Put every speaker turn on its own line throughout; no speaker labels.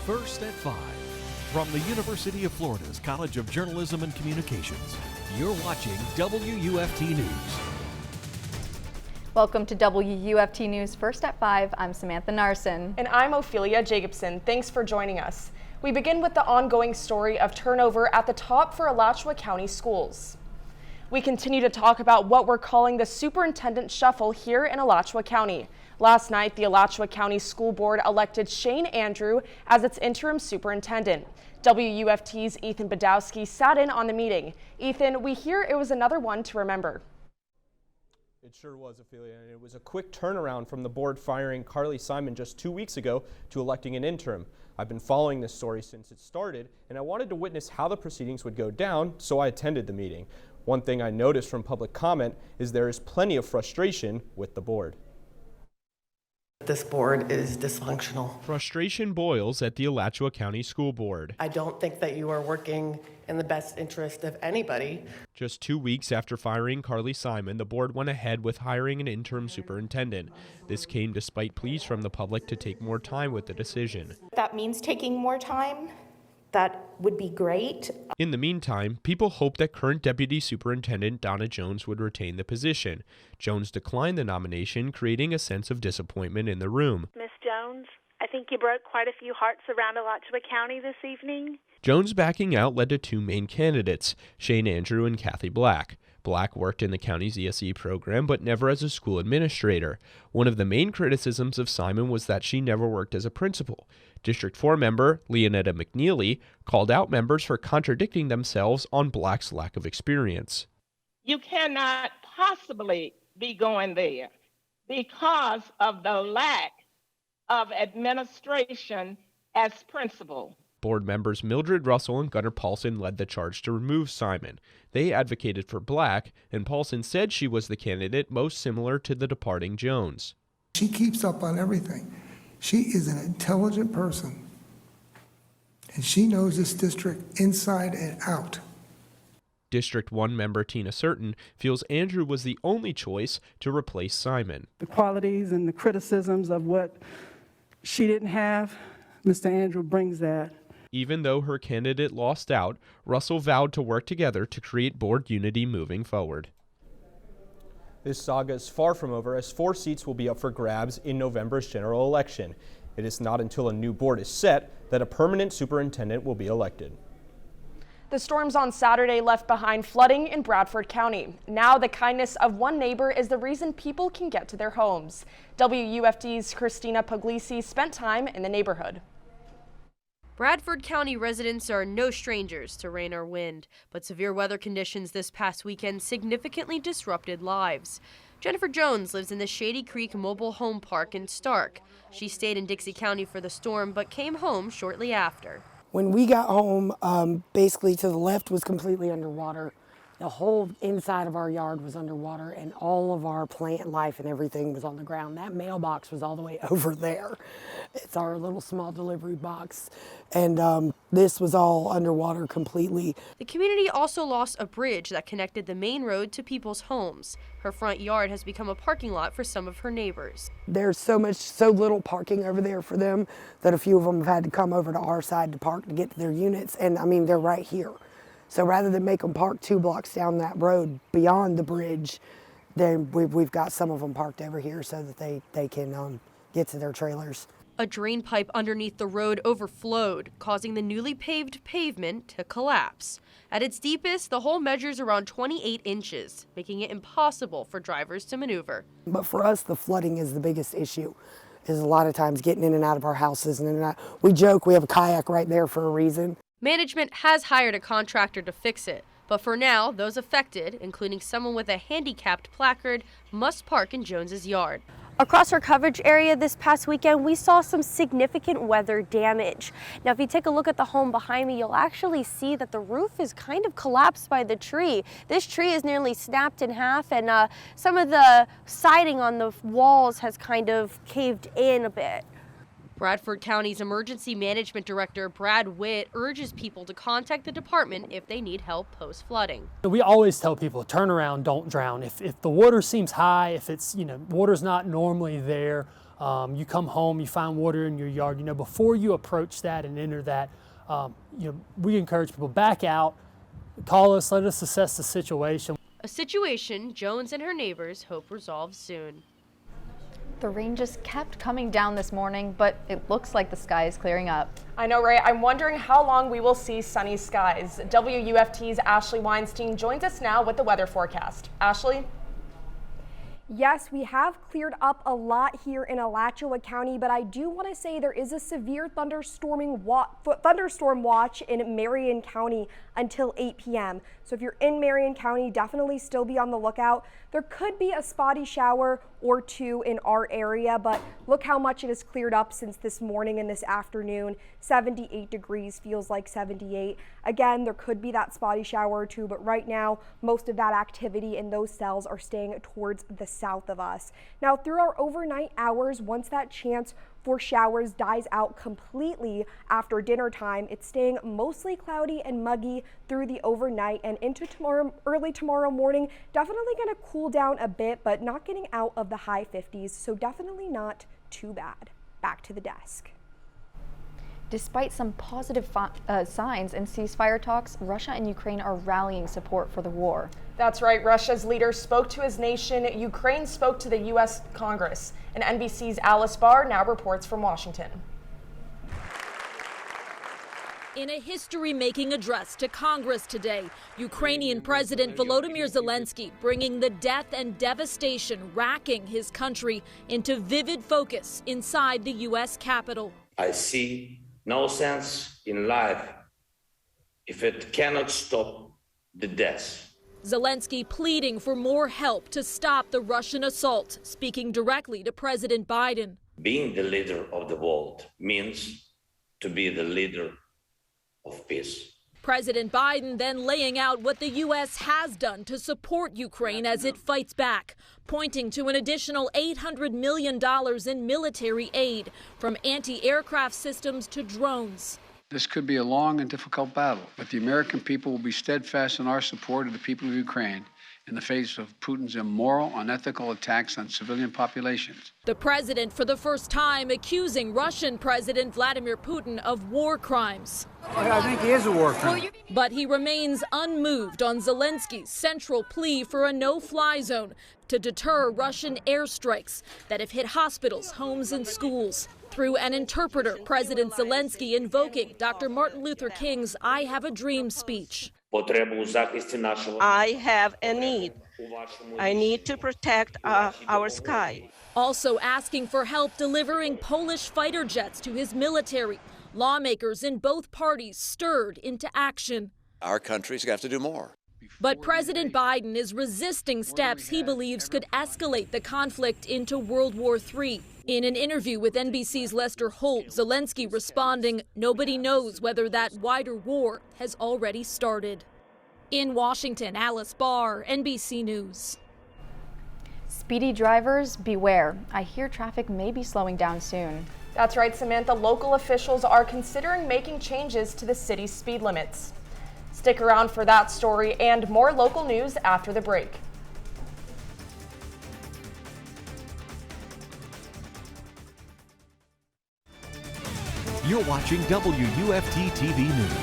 First at 5. From the University of Florida's College of Journalism and Communications, you're watching WUFT News.
Welcome to WUFT News First at 5. I'm Samantha Narson.
And I'm Ophelie Jacobson. Thanks for joining us. We begin with the ongoing story of turnover at the top for Alachua County schools. We continue to talk about what we're calling the Superintendent Shuffle here in Alachua County. Last night, the Alachua County School Board elected Shane Andrew as its interim superintendent. WUFT's Ethan Budowski sat in on the meeting. Ethan, we hear it was another one to remember.
It sure was, Ophelia, and it was a quick turnaround from the board firing Carly Simon just 2 weeks ago to electing an interim. I've been following this story since it started, and I wanted to witness how the proceedings would go down, so I attended the meeting. One thing I noticed from public comment is there is plenty of frustration with the board.
This board is dysfunctional.
Frustration boils at the Alachua County School Board.
I don't think that you are working in the best interest of anybody.
Just 2 weeks after firing Carly Simon, the board went ahead with hiring an interim superintendent. This came despite pleas from the public to take more time with the decision.
That means taking more time. That would be great.
In the meantime, people hoped that current Deputy Superintendent Donna Jones would retain the position. Jones declined the nomination, creating a sense of disappointment in the room.
Miss Jones, I think you broke quite a few hearts around Alachua County this evening.
Jones backing out led to two main candidates, Shane Andrew and Kathy Black. Black worked in the county's ESE program, but never as a school administrator. One of the main criticisms of Simon was that she never worked as a principal. District 4 member Leonetta McNeely called out members for contradicting themselves on Black's lack of experience.
You cannot possibly be going there because of the lack of administration as principal.
Board members Mildred Russell and Gunnar Paulson led the charge to remove Simon. They advocated for Black, and Paulson said she was the candidate most similar to the departing Jones.
She keeps up on everything. She is an intelligent person, and she knows this district inside and out.
District 1 member Tina Certain feels Andrew was the only choice to replace Simon.
The qualities and the criticisms of what she didn't have, Mr. Andrew brings that.
Even though her candidate lost out, Russell vowed to work together to create board unity moving forward. This saga is far from over, as 4 seats will be up for grabs in November's general election. It is not until a new board is set that a permanent superintendent will be elected.
The storms on Saturday left behind flooding in Bradford County. Now the kindness of one neighbor is the reason people can get to their homes. WUFT's Christina Pugliese spent time in the neighborhood.
Bradford County residents are no strangers to rain or wind, but severe weather conditions this past weekend significantly disrupted lives. Jennifer Jones lives in the Shady Creek Mobile Home Park in Stark. She stayed in Dixie County for the storm, but came home shortly after.
When we got home, basically to the left was completely underwater. The whole inside of our yard was underwater, and all of our plant life and everything was on the ground. That mailbox was all the way over there. It's our little small delivery box, and this was all underwater completely.
The community also lost a bridge that connected the main road to people's homes. Her front yard has become a parking lot for some of her neighbors.
There's so little parking over there for them that a few of them have had to come over to our side to park to get to their units, and I mean, they're right here. So rather than make them park 2 blocks down that road beyond the bridge, then we've got some of them parked over here so that they can get to their trailers.
A drain pipe underneath the road overflowed, causing the newly paved pavement to collapse. At its deepest, the hole measures around 28 inches, making it impossible for drivers to maneuver.
But for us, the flooding is the biggest issue, is a lot of times getting in and out of our houses. And in and out. We joke we have a kayak right there for a reason.
Management has hired a contractor to fix it, but for now, those affected, including someone with a handicapped placard, must park in Jones's yard.
Across our coverage area this past weekend, we saw some significant weather damage. Now, if you take a look at the home behind me, you'll actually see that the roof is kind of collapsed by the tree. This tree is nearly snapped in half, and some of the siding on the walls has kind of caved in a bit.
Bradford County's Emergency Management Director, Brad Witt, urges people to contact the department if they need help post-flooding.
We always tell people, turn around, don't drown. If the water seems high, if it's, water's not normally there, You come home, you find water in your yard. Before you approach that and enter that, we encourage people back out, call us, let us assess the situation.
A situation Jones and her neighbors hope resolves soon.
The rain just kept coming down this morning, but it looks like the sky is clearing up.
I know, Ray. I'm wondering how long we will see sunny skies. WUFT's Ashley Weinstein joins us now with the weather forecast. Ashley?
Yes, we have cleared up a lot here in Alachua County, but I do want to say there is a severe thunderstorm watch in Marion County until 8 p.m. So if you're in Marion County, definitely still be on the lookout. There could be a spotty shower or two in our area, but look how much it has cleared up since this morning and this afternoon. 78 degrees feels like 78. Again, there could be that spotty shower or two, but right now, most of that activity in those cells are staying towards the south of us. Now, through our overnight hours, once that chance for showers dies out completely after dinner time, it's staying mostly cloudy and muggy through the overnight and into early tomorrow morning. Definitely going to cool down a bit, but not getting out of the high 50s, so definitely not too bad. Back to the desk.
Despite some positive signs in ceasefire talks, Russia and Ukraine are rallying support for the war.
That's right. Russia's leader spoke to his nation. Ukraine spoke to the U.S. Congress. And NBC's Alice Barr now reports from Washington.
In a history-making address to Congress today, Ukrainian President Volodymyr Zelensky bringing the death and devastation racking his country into vivid focus inside the U.S. Capitol.
I see no sense in life if it cannot stop the death.
Zelensky pleading for more help to stop the Russian assault, speaking directly to President Biden.
Being the leader of the world means to be the leader of peace.
President Biden then laying out what the U.S. has done to support Ukraine as it fights back, pointing to an additional $800 million in military aid, from anti-aircraft systems to drones.
This could be a long and difficult battle, but the American people will be steadfast in our support of the people of Ukraine in the face of Putin's immoral, unethical attacks on civilian populations.
The president, for the first time, accusing Russian President Vladimir Putin of war crimes.
I think he is a war crime.
But he remains unmoved on Zelensky's central plea for a no-fly zone to deter Russian airstrikes that have hit hospitals, homes, and schools. Through an interpreter, President Zelensky invoking Dr. Martin Luther King's I Have a Dream speech.
I have a need. I need to protect our sky.
Also asking for help delivering Polish fighter jets to his military. Lawmakers in both parties stirred into action.
Our country's going to have to do more.
But President Biden is resisting steps he believes could escalate the conflict into World War III. In an interview with NBC's Lester Holt, Zelensky responding, nobody knows whether that wider war has already started. In Washington, Alice Barr, NBC News.
Speedy drivers, beware. I hear traffic may be slowing down soon.
That's right, Samantha. Local officials are considering making changes to the city's speed limits. Stick around for that story and more local news after the break.
You're watching WUFT TV News.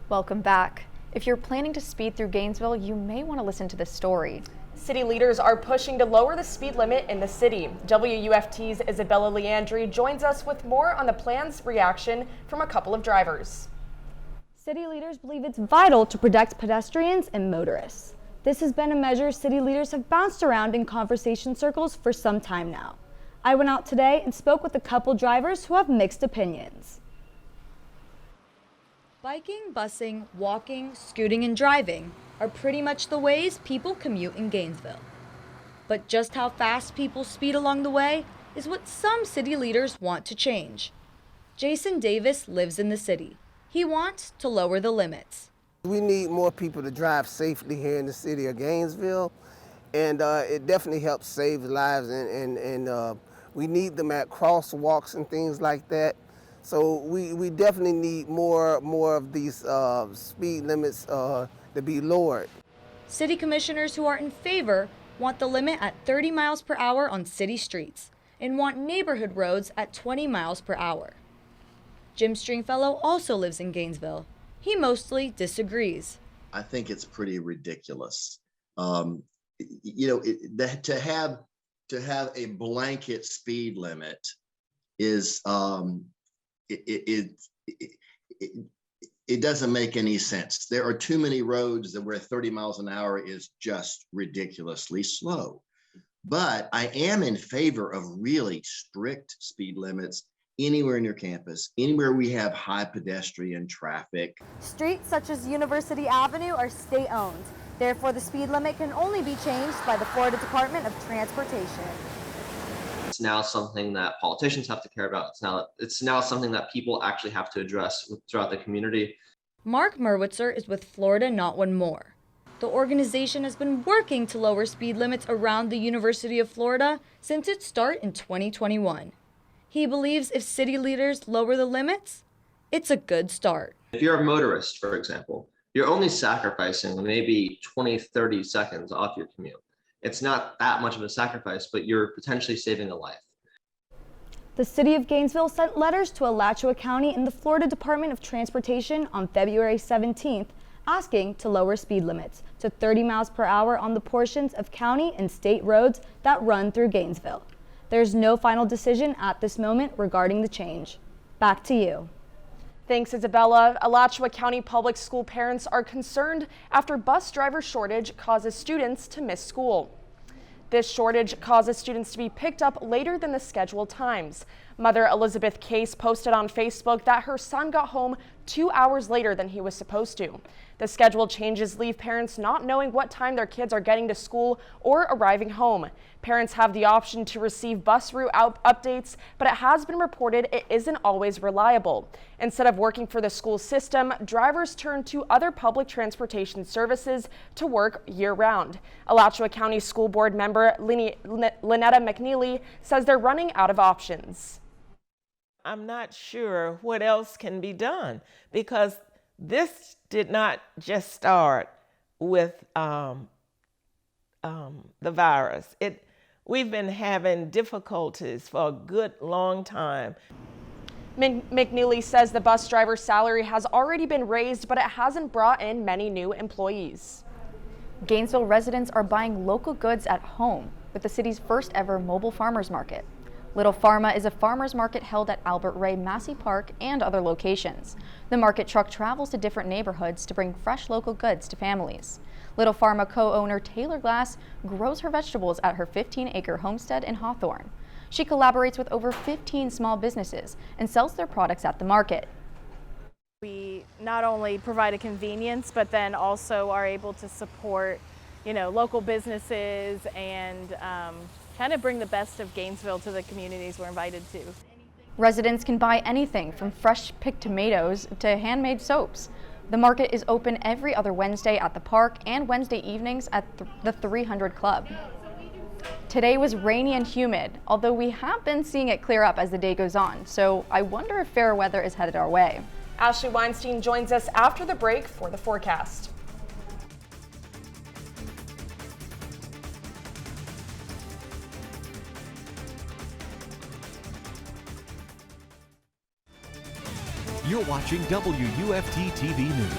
Welcome back. If you're planning to speed through Gainesville, you may want to listen to this story.
City leaders are pushing to lower the speed limit in the city. WUFT's Isabella Leandri joins us with more on the plan's reaction from a couple of drivers.
City leaders believe it's vital to protect pedestrians and motorists. This has been a measure city leaders have bounced around in conversation circles for some time now. I went out today and spoke with a couple drivers who have mixed opinions. Biking, busing, walking, scooting, and driving are pretty much the ways people commute in Gainesville. But just how fast people speed along the way is what some city leaders want to change. Jason Davis lives in the city. He wants to lower the limits.
We need more people to drive safely here in the city of Gainesville, and it definitely helps save lives, and we need them at crosswalks and things like that. So we definitely need more of these speed limits to be lowered.
City commissioners who are in favor want the limit at 30 miles per hour on city streets and want neighborhood roads at 20 miles per hour. Jim Stringfellow also lives in Gainesville. He mostly disagrees.
I think it's pretty ridiculous. To have a blanket speed limit is it doesn't make any sense. There are too many roads that where 30 miles an hour is just ridiculously slow. But I am in favor of really strict speed limits anywhere near campus, anywhere we have high pedestrian traffic.
Streets such as University Avenue are state-owned. Therefore, the speed limit can only be changed by the Florida Department of Transportation.
It's now something that politicians have to care about. It's now something that people actually have to address throughout the community.
Mark Merwitzer is with Florida Not One More. The organization has been working to lower speed limits around the University of Florida since its start in 2021. He believes if city leaders lower the limits, it's a good start.
If you're a motorist, for example, you're only sacrificing maybe 20, 30 seconds off your commute. It's not that much of a sacrifice, but you're potentially saving a life.
The city of Gainesville sent letters to Alachua County and the Florida Department of Transportation on February 17th, asking to lower speed limits to 30 miles per hour on the portions of county and state roads that run through Gainesville. There's no final decision at this moment regarding the change. Back to you.
Thanks, Isabella. Alachua County Public School parents are concerned after bus driver shortage causes students to miss school. This shortage causes students to be picked up later than the scheduled times. Mother Elizabeth Case posted on Facebook that her son got home 2 hours later than he was supposed to. The schedule changes leave parents not knowing what time their kids are getting to school or arriving home. Parents have the option to receive bus route updates, but it has been reported it isn't always reliable. Instead of working for the school system, drivers turn to other public transportation services to work year-round. Alachua County School Board member Lynetta McNeely says they're running out of options.
I'm not sure what else can be done because this did not just start with the virus. We've been having difficulties for a good long time.
McNeely says the bus driver's salary has already been raised, but it hasn't brought in many new employees.
Gainesville residents are buying local goods at home with the city's first ever mobile farmers market. Little Pharma is a farmers market held at Albert Ray Massey Park and other locations. The market truck travels to different neighborhoods to bring fresh local goods to families. Little Pharma co-owner Taylor Glass grows her vegetables at her 15-acre homestead in Hawthorne. She collaborates with over 15 small businesses and sells their products at the market.
We not only provide a convenience, but then also are able to support, local businesses and kind of bring the best of Gainesville to the communities we're invited to.
Residents can buy anything from fresh picked tomatoes to handmade soaps. The market is open every other Wednesday at the park and Wednesday evenings at the 300 Club. Today was rainy and humid, although we have been seeing it clear up as the day goes on, so I wonder if fair weather is headed our way.
Ashley Weinstein joins us after the break for the forecast.
You're watching WUFT-TV News.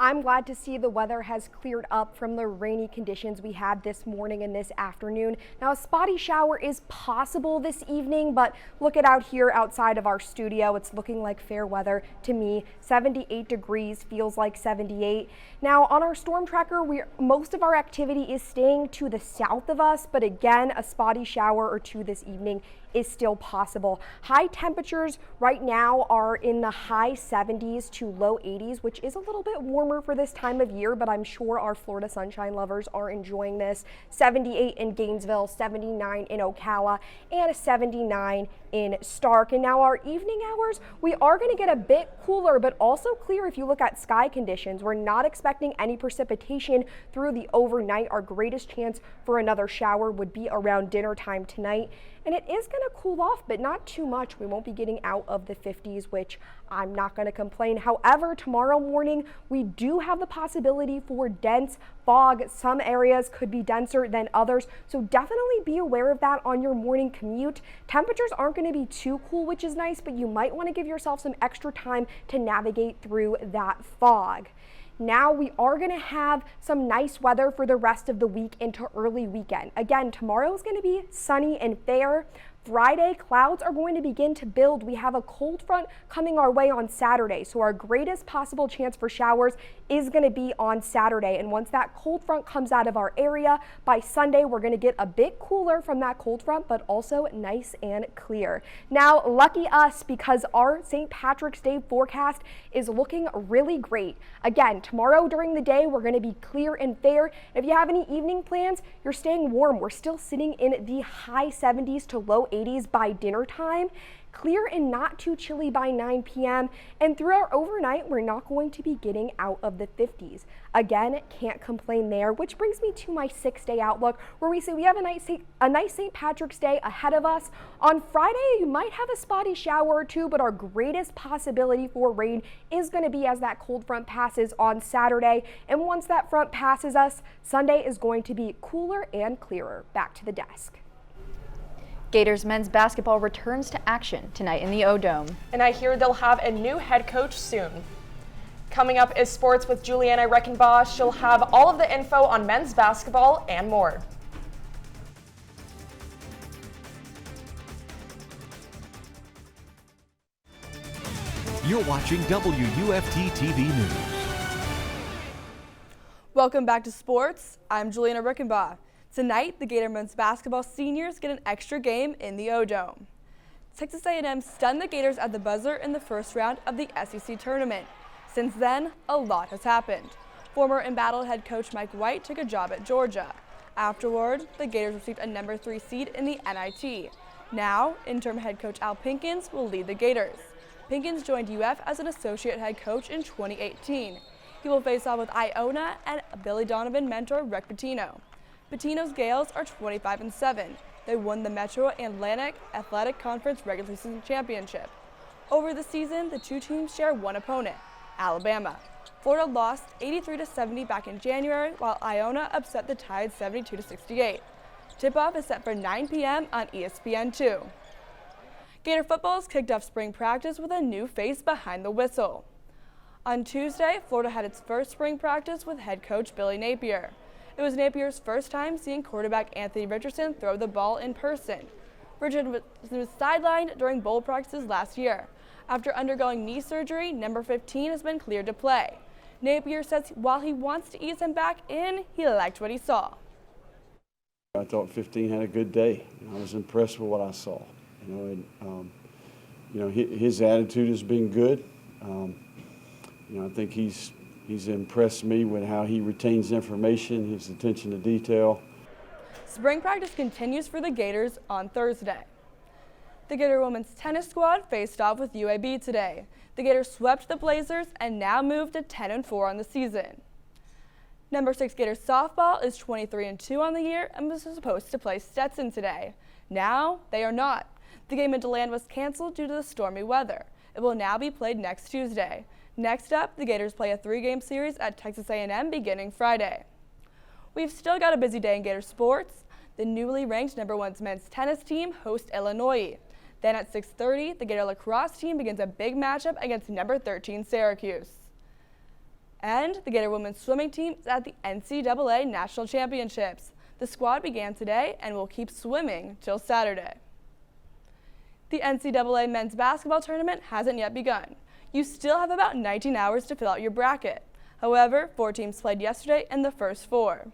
I'm glad to see the weather has cleared up from the rainy conditions we had this morning and this afternoon. Now, a spotty shower is possible this evening, but look at out here outside of our studio. It's looking like fair weather to me. 78 degrees, feels like 78. Now, on our storm tracker, most of our activity is staying to the south of us, but again, a spotty shower or two this evening is still possible. High temperatures right now are in the high 70s to low 80s, which is a little bit warmer for this time of year, but I'm sure our Florida sunshine lovers are enjoying this. 78 in Gainesville, 79 in Ocala, and 79 in Stark. And now our evening hours, we are going to get a bit cooler, but also clear if you look at sky conditions. We're not expecting any precipitation through the overnight. Our greatest chance for another shower would be around dinner time tonight. and it is going to cool off, but not too much. We won't be getting out of the 50s, which I'm not going to complain. However, tomorrow morning, we do have the possibility for dense fog. Some areas could be denser than others, so definitely be aware of that on your morning commute. Temperatures aren't going to be too cool, which is nice, but you might want to give yourself some extra time to navigate through that fog. Now we are going to have some nice weather for the rest of the week into early weekend. Again, tomorrow is going to be sunny and fair. Friday, clouds are going to begin to build. We have a cold front coming our way on Saturday, so our greatest possible chance for showers is going to be on Saturday. And once that cold front comes out of our area, by Sunday, we're going to get a bit cooler from that cold front, but also nice and clear. Now, lucky us, because our St. Patrick's Day forecast is looking really great. Again, tomorrow during the day, we're going to be clear and fair. If you have any evening plans, you're staying warm. We're still sitting in the high 70s to low 80s by dinner time. Clear and not too chilly by 9 p.m. And through our overnight, we're not going to be getting out of the 50s. Again, can't complain there, which brings me to my 6-day outlook, where we say we have a nice St. Patrick's Day ahead of us. On Friday, you might have a spotty shower or two, but our greatest possibility for rain is going to be as that cold front passes on Saturday. And once that front passes us, Sunday is going to be cooler and clearer. Back to the desk.
Gators men's basketball returns to action tonight in the O-Dome.
And I hear they'll have a new head coach soon. Coming up is sports with Julianna Reichenbach. She'll have all of the info on men's basketball and more.
You're watching WUFT-TV News.
Welcome back to sports. I'm Julianna Reichenbach. Tonight, the Gator men's basketball seniors get an extra game in the O-Dome. Texas A&M stunned the Gators at the buzzer in the first round of the SEC tournament. Since then, a lot has happened. Former embattled head coach Mike White took a job at Georgia. Afterward, the Gators received a number 3 seed in the NIT. Now, interim head coach Al Pinkins will lead the Gators. Pinkins joined UF as an associate head coach in 2018. He will face off with Iona and Billy Donovan mentor Rick Pitino. Pitino's Gales are 25-7. They won the Metro Atlantic Athletic Conference regular season championship. Over the season, the two teams share one opponent, Alabama. Florida lost 83-70 back in January, while Iona upset the Tide 72-68. Tip-off is set for 9 p.m. on ESPN2. Gator football has kicked off spring practice with a new face behind the whistle. On Tuesday, Florida had its first spring practice with head coach Billy Napier. It was Napier's first time seeing quarterback Anthony Richardson throw the ball in person. Richardson was sidelined during bowl practices last year. After undergoing knee surgery, number 15 has been cleared to play. Napier says while he wants to ease him back in, he liked what he saw.
I thought 15 had a good day. I was impressed with what I saw. His attitude has been good. I think he's impressed me with how he retains information, his attention to detail.
Spring practice continues for the Gators on Thursday. The Gator women's tennis squad faced off with UAB today. The Gators swept the Blazers and now moved to 10-4 on the season. Number 6 Gators softball is 23-2 on the year and was supposed to play Stetson today. Now they are not. The game in DeLand was canceled due to the stormy weather. It will now be played next Tuesday. Next up, the Gators play a 3-game series at Texas A&M beginning Friday. We've still got a busy day in Gator sports. The newly ranked number 1 men's tennis team host Illinois. Then at 6:30, the Gator lacrosse team begins a big matchup against number 13 Syracuse. And the Gator women's swimming team is at the NCAA National Championships. The squad began today and will keep swimming till Saturday. The NCAA men's basketball tournament hasn't yet begun. You still have about 19 hours to fill out your bracket. However, 4 teams played yesterday in the first 4.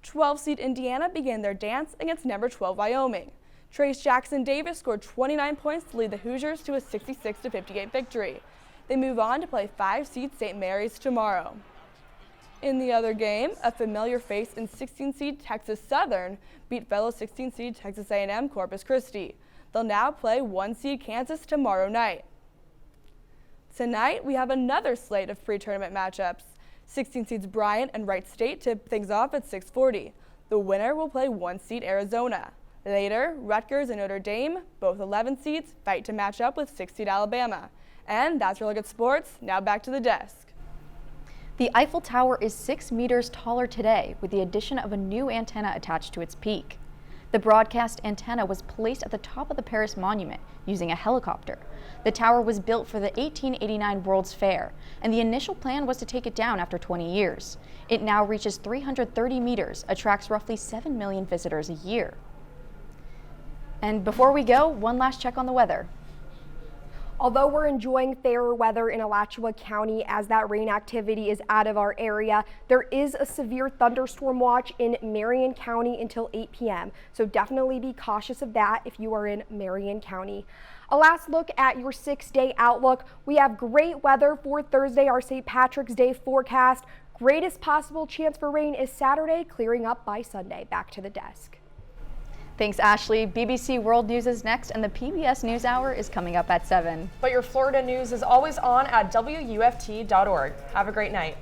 12-seed Indiana began their dance against number 12 Wyoming. Trace Jackson Davis scored 29 points to lead the Hoosiers to a 66-58 victory. They move on to play 5-seed St. Mary's tomorrow. In the other game, a familiar face in 16-seed Texas Southern beat fellow 16-seed Texas A&M Corpus Christi. They'll now play 1-seed Kansas tomorrow night. Tonight, we have another slate of pre-tournament matchups. 16 seeds Bryant and Wright State tip things off at 6:40. The winner will play 1-seed Arizona. Later, Rutgers and Notre Dame, both 11 seeds, fight to match up with 6-seed Alabama. And that's your look at sports. Now back to the desk.
The Eiffel Tower is 6 meters taller today with the addition of a new antenna attached to its peak. The broadcast antenna was placed at the top of the Paris Monument using a helicopter. The tower was built for the 1889 World's Fair, and the initial plan was to take it down after 20 years. It now reaches 330 meters, attracts roughly 7 million visitors a year. And before we go, one last check on the weather.
Although we're enjoying fairer weather in Alachua County as that rain activity is out of our area, there is a severe thunderstorm watch in Marion County until 8 p.m. So definitely be cautious of that if you are in Marion County. A last look at your 6-day outlook. We have great weather for Thursday, our St. Patrick's Day forecast. Greatest possible chance for rain is Saturday, clearing up by Sunday. Back to the desk.
Thanks, Ashley. BBC World News is next, and the PBS NewsHour is coming up at 7.
But your Florida news is always on at WUFT.org. Have a great night.